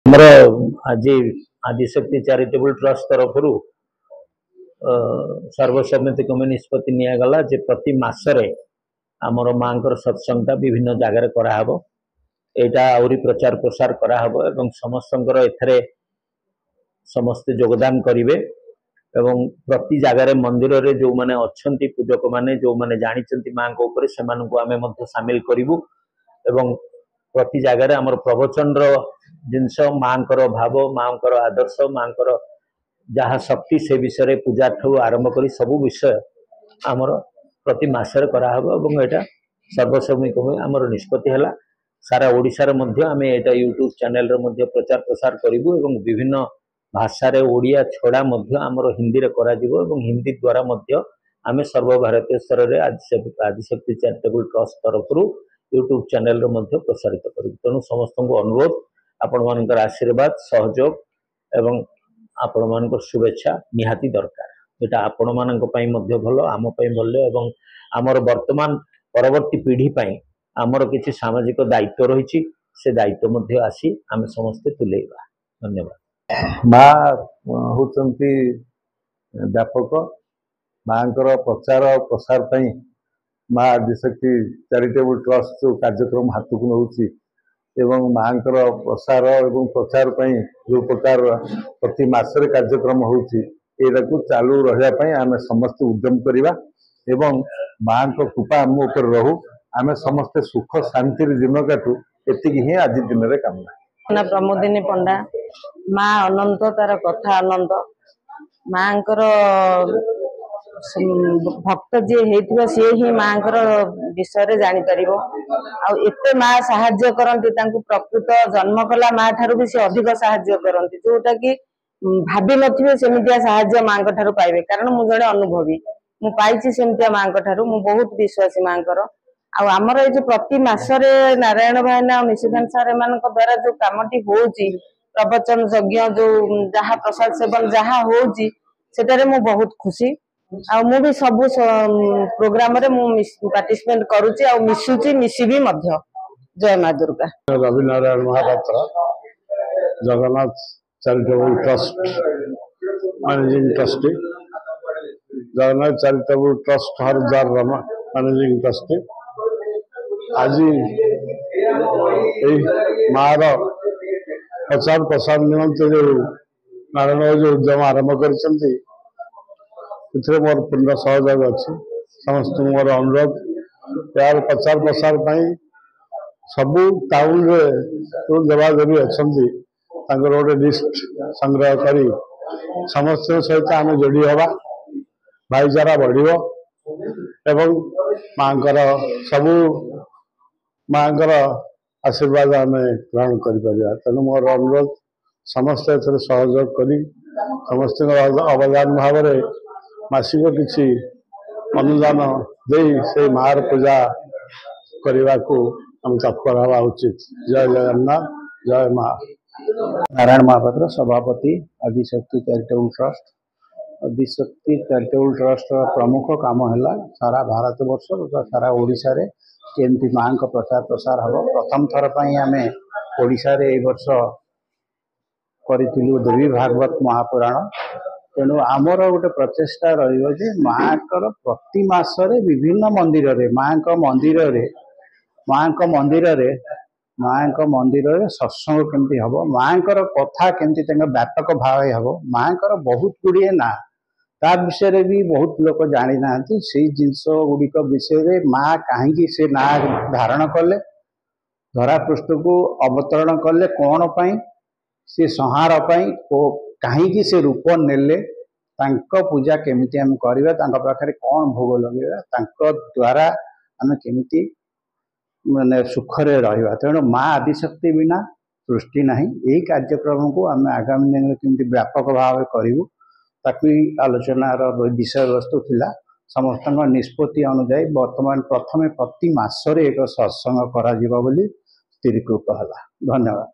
ଆମର ଆଜି Adishakti charitable trust ତରଫରୁ ସର୍ବସମ୍ମତି କ୍ରମେ ନିଷ୍ପତ୍ତି ନିଆଗଲା ଯେ ପ୍ରତି ମାସରେ ଆମର ମାଙ୍କର ସତ୍ସଙ୍ଗଟା ବିଭିନ୍ନ ଜାଗାରେ କରାହବ। ଏଇଟା ଆହୁରି ପ୍ରଚାର ପ୍ରସାର କରାହବ ଏବଂ ସମସ୍ତଙ୍କର ଏଥିରେ ସମସ୍ତେ ଯୋଗଦାନ କରିବେ ଏବଂ ପ୍ରତି ଜାଗାରେ ମନ୍ଦିରରେ ଯେଉଁମାନେ ଅଛନ୍ତି ପୂଜକ ମାନେ ଯେଉଁମାନେ ଜାଣିଛନ୍ତି ମାଙ୍କ ଉପରେ ସେମାନଙ୍କୁ ଆମେ ମଧ୍ୟ ସାମିଲ କରିବୁ ଏବଂ प्रति जगार आमर प्रवचन जिनस मांकर भाव मांकर आदर्श मांकर जहाँ शक्ति से विषय पूजा ठू आरंभ कर सब विषय आमर प्रति मसरे कराहब और यहाँ सर्वसम्मिक आमर निष्पत्ति है सारा ओडिशार मध्य आम यहाँ यूट्यूब चैनल प्रचार प्रसार करूँ और विभिन्न भाषा ओडिया छड़ा आमर हिंदी रे करा जिवो और हिंदी द्वारा आम सर्वभारतीय स्तर में आदिशक्ति चैरिटेबल ट्रस्ट तरफ यूट्यूब चैनल प्रसारित करूँ। तेणु समस्त को अनुरोध आपण मान आशीर्वाद सहयोग एवं आपण मान शुभेच्छा निहाती दरकार। यहाँ आपण मान भल आम भल एवं आमर वर्तमान परवर्ती पीढ़ी आमर किसी सामाजिक दायित्व रही से दायित्व आसी आम समस्ते तुलेइबा। धन्यवाद। माँ होचंती व्यापक मांकर प्रचार प्रसार पई माँ आदिशक्ति चैरिटेबल ट्रस्ट जो कार्यक्रम हाथ को नौची एवं मांकर प्रसार एवं प्रचार पई जो प्रकार प्रति मासरे कार्यक्रम होची एटा को चालू रहिया पई आमे समस्त उद्यम करिबा एवं मां को कृपा आम ऊपर रहू आमे समस्त सुख शांति दिन काटू एतिकी ही आज दिन रे कामना। प्रमोदिनी पंडा माँ अनंत तार कथा अनंत मांकर भक्त जी होता सी ही माँ विषय जानी पार आते माँ साहाय्य करती प्रकृत जन्म कला माँ ठारू भी सी अधिक साहाय्य करती जोटा कि भाभी नथिबे सेमितिया साहाय्य माँ ठारू पाइबे कारण मु जड़े अनुभवी मु पाइछि सेमितिया माँ ठारू मु बहुत विश्वासी माँ आमर ये प्रति मासरे नारायण भाईना निशिकांत सार एम द्वारा जो कामटी होउची प्रवचन यज्ञ जो जहाँ प्रसाद सेवन जहाँ होउची सेटारे मु बहुत खुशी आ मु भी सब प्रोग्राम रे मु पार्टिसिपेट करूची आ मिसुची मिसिबी मध्य। जय माँ Durga. Ravi Narayan Mahapatra Jagannath charitable trust managing trustee Jagannath charitable trust Haridwar managing trustee आज मार प्रचार प्रसार निमंत्रण जो नारायण जो उद्यम आरंभ कर मोर पूर्ण सहयोग अच्छी समस्त मोर अनुरोध यार प्रचार प्रसार सबू टाउन रे जो देवादेवी अच्छा गोटे लिस्ट संग्रह कर समस्त सहित आम जोड़ी हवा भाईचारा बढ़ एवं मांकर सबू मांकर आशीर्वाद आम ग्रहण कर तेणु मोर अनुरोध समस्त सहयोग कर समस्त अवदान भाव में मासिक किसी अनुदान दे से मार पूजा करने को हम तत्पर हवा उचित। जय जगन्नाथ जय माँ। नारायण महापात्र सभापति Adishakti charitable trust. Adishakti charitable trust प्रमुख काम है सारा भारत वर्ष सारा ओडिशा रे केमती मां का प्रचार प्रसार हम प्रथम थर पर आम ओडिशा रे ए वर्ष करूँ देवी भागवत महापुराण तेणु आमर गोटे प्रचेषा रे माँ प्रति मासरे विभिन्न मंदिर रे माँ मंदिर रे सत्संग केमती हम माँ कथा केमती व्यापक भाव हम माँ बहुत गुड़िए ना ता विषय भी बहुत लोग जानी ना से जिनस गुड़िक विषय माँ कहीं से ना धारण कले धरा पृष्ठ को अवतरण कले कौन पाई से संहार पाई कहीं से रूप नेले पूजा केमिति आम करवा पाखे कौन भोग लगे द्वारा आम केमिति माने सुखरे रहिबा। तेणु माँ आदिशक्ति बिना सृष्टि नहीं यही कार्यक्रम को आम आगामी दिन में केमिति व्यापक भाव करूँ ताकि आलोचनार विषय वस्तु थिला समस्त निष्पत्ति अनुजाई वर्तमान प्रथमे प्रति मासरे एक सत्संग करा जिवो बोली स्थिरीकृत हला। धन्यवाद।